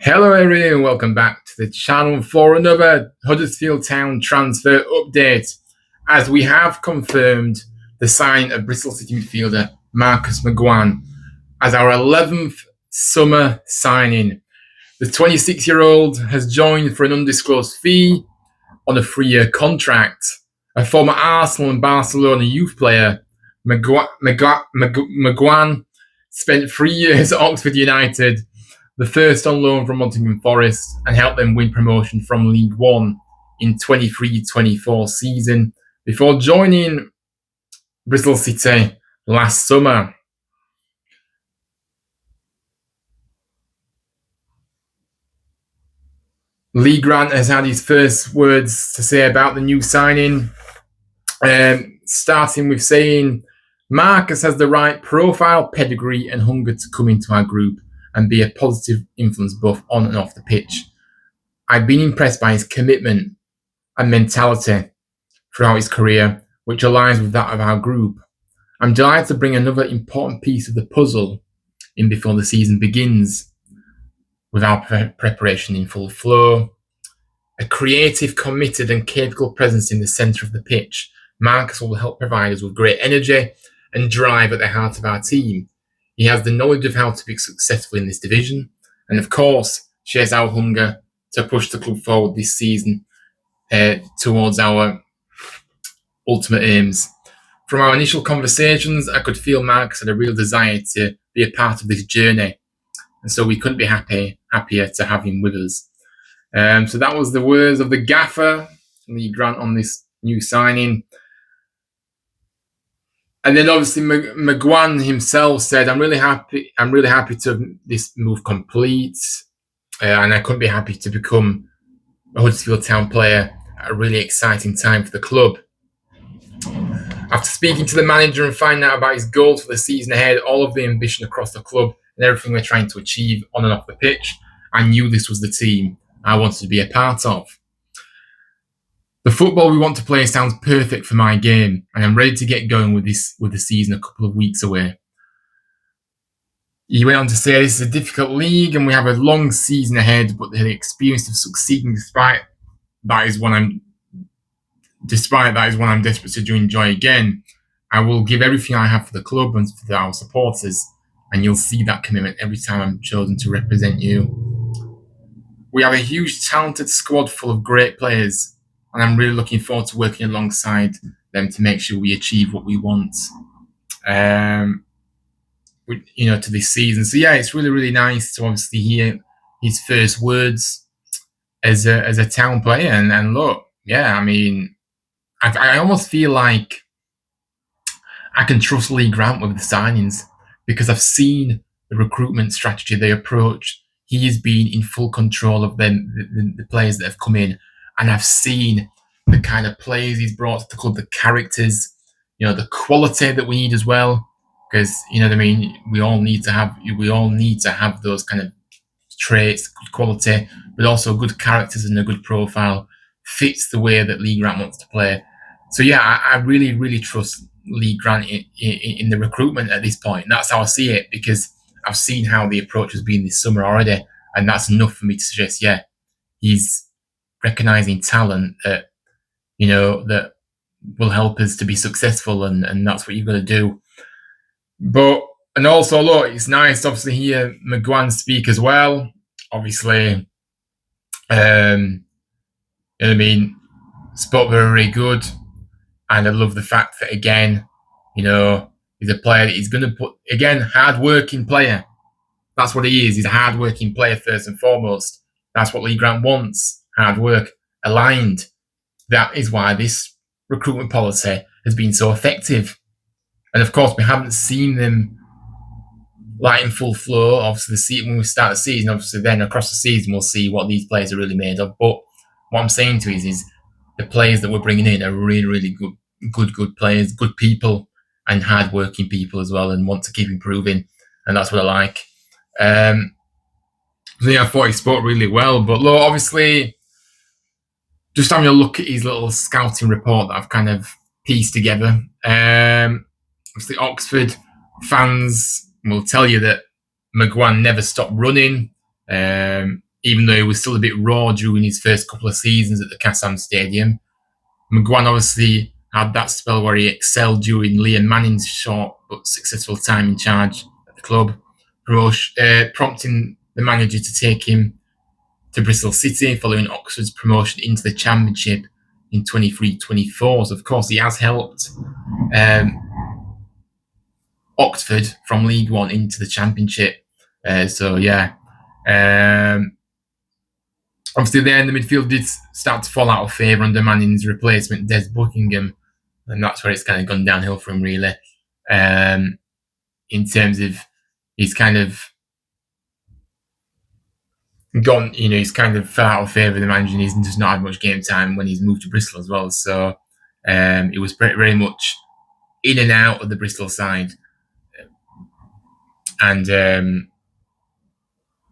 Hello everyone and welcome back to the channel for another Huddersfield Town transfer update, as we have confirmed the signing of Bristol City midfielder Marcus Mcguane as our 11th summer signing. The 26-year-old has joined for an undisclosed fee on a 3-year contract. A former Arsenal and Barcelona youth player, Mcguane spent 3 years at Oxford United, the first on loan from Nottingham Forest, and helped them win promotion from League One in 23-24 season before joining Bristol City last summer. Lee Grant has had his first words to say about the new signing, starting with saying, "Marcus has the right profile, pedigree and hunger to come into our group and be a positive influence both on and off the pitch. I've been impressed by his commitment and mentality throughout his career, which aligns with that of our group. I'm delighted to bring another important piece of the puzzle in before the season begins. With our preparation in full flow, a creative, committed and capable presence in the centre of the pitch, Marcus will help provide us with great energy and drive at the heart of our team. He has the knowledge of how to be successful in this division and, of course, shares our hunger to push the club forward this season towards our ultimate aims. From our initial conversations, I could feel Marcus had a real desire to be a part of this journey, and so we couldn't be happier to have him with us." So that was the words of the gaffer, Lee Grant, on this new signing. And then obviously Mcguane himself said, I'm really happy to have this move complete, and I couldn't be happy to become a Huddersfield Town player at a really exciting time for the club. After speaking to the manager and finding out about his goals for the season ahead, all of the ambition across the club and everything we're trying to achieve on and off the pitch, I knew this was the team I wanted to be a part of. The football we want to play sounds perfect for my game, and I'm ready to get going with the season a couple of weeks away. He went on to say, "This is a difficult league and we have a long season ahead, but the experience of succeeding despite that is one I'm desperate to enjoy again. I will give everything I have for the club and for our supporters, and you'll see that commitment every time I'm chosen to represent you. We have a huge, talented squad full of great players, and I'm really looking forward to working alongside them to make sure we achieve what we want to this season." So yeah, it's really, really nice to obviously hear his first words as a Town player. And look, yeah, I mean, I almost feel like I can trust Lee Grant with the signings because I've seen the recruitment strategy, the approach. He has been in full control of the players that have come in, and I've seen the kind of players he's brought to the club, the characters, the quality that we need as well. Because what I mean, we all need to have those kind of traits, good quality, but also good characters and a good profile. Fits the way that Lee Grant wants to play. So yeah, I really, really trust Lee Grant in the recruitment at this point. That's how I see it, because I've seen how the approach has been this summer already, and that's enough for me to suggest, yeah, he's recognising talent that that will help us to be successful, and that's what you've got to do. And also, look, it's nice to obviously hear Mcguane speak as well. Obviously, spoke very good, and I love the fact that again, he's a player that he's going to put, again, hard-working player. That's what he is. He's a hard-working player first and foremost. That's what Lee Grant wants. Hard work, aligned. That is why this recruitment policy has been so effective. And of course, we haven't seen them like in full flow. Obviously, when we start the season, obviously then across the season, we'll see what these players are really made of. But what I'm saying to you is the players that we're bringing in are really, really good players, good people, and hard-working people as well, and want to keep improving. And that's what I like. So yeah, I thought he spoke really well. But look, obviously, just having a look at his little scouting report that I've kind of pieced together. Obviously, Oxford fans will tell you that Mcguane never stopped running. even though he was still a bit raw during his first couple of seasons at the Kassam Stadium. Mcguane obviously had that spell where he excelled during Liam Manning's short but successful time in charge at the club, prompting the manager to take him to Bristol City following Oxford's promotion into the Championship in 23-24. So, of course, he has helped Oxford from League One into the Championship. Obviously, then the midfield did start to fall out of favour under Manning's replacement, Des Buckingham, and that's where it's kind of gone downhill for him, really. In terms of he's kind of gone, he's kind of fell out of favour with the manager, and he's just not had much game time when he's moved to Bristol as well. So it was very much in and out of the Bristol side. And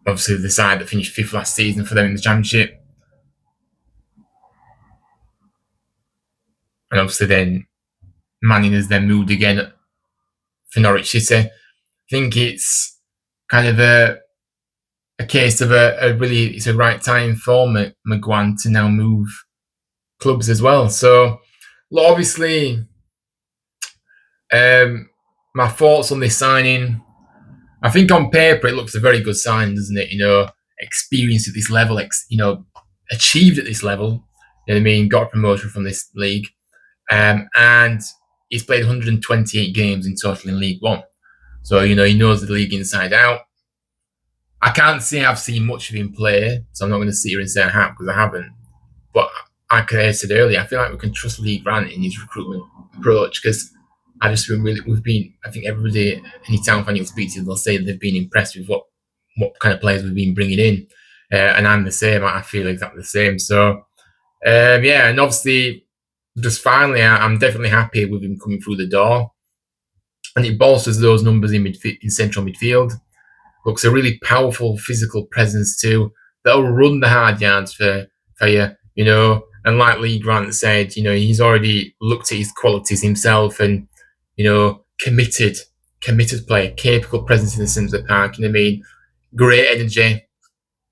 obviously the side that finished 5th last season for them in the Championship. And obviously then Manning has then moved again for Norwich City. I think it's kind of a case of it's a right time for Mcguane to now move clubs as well. So obviously my thoughts on this signing, I think on paper it looks a very good sign, doesn't it? Experience at this level, achieved at this level. You know what I mean? Got a promotion from this league, and he's played 128 games in total in League One. So he knows the league inside out. I can't say I've seen much of him play, so I'm not going to sit here and say I have because I haven't. But like I said earlier, I feel like we can trust Lee Grant in his recruitment approach because I think everybody, any town fan you'll speak to, they'll say they've been impressed with what kind of players we've been bringing in. And I'm the same. I feel exactly the same. So, and obviously, just finally, I'm definitely happy with him coming through the door. And it bolsters those numbers in central midfield. Looks a really powerful physical presence too. That'll run the hard yards for you, And like Lee Grant said, he's already looked at his qualities himself and, committed player, capable presence in the centre of the park. Great energy.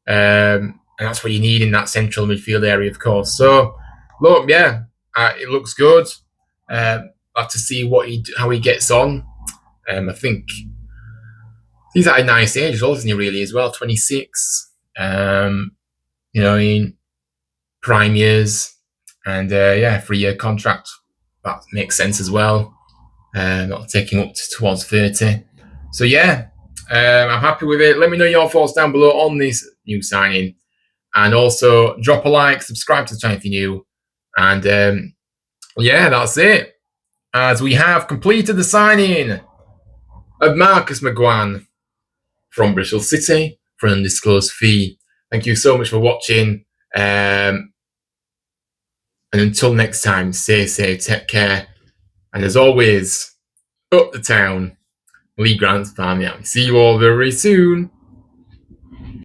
And that's what you need in that central midfield area, of course. So, look, it looks good. Like to see how he gets on. I think he's at a nice age, isn't he, really, as well? 26. In prime years. And 3-year contract. That makes sense as well. Not taking up towards 30. So, I'm happy with it. Let me know your thoughts down below on this new signing. And also, drop a like, subscribe to the channel if you're new. And, that's it. As we have completed the signing of Marcus Mcguane from Bristol City for an undisclosed fee. Thank you so much for watching. And until next time, stay safe, take care. And as always, up the town, Lee Grant's family. See you all very soon.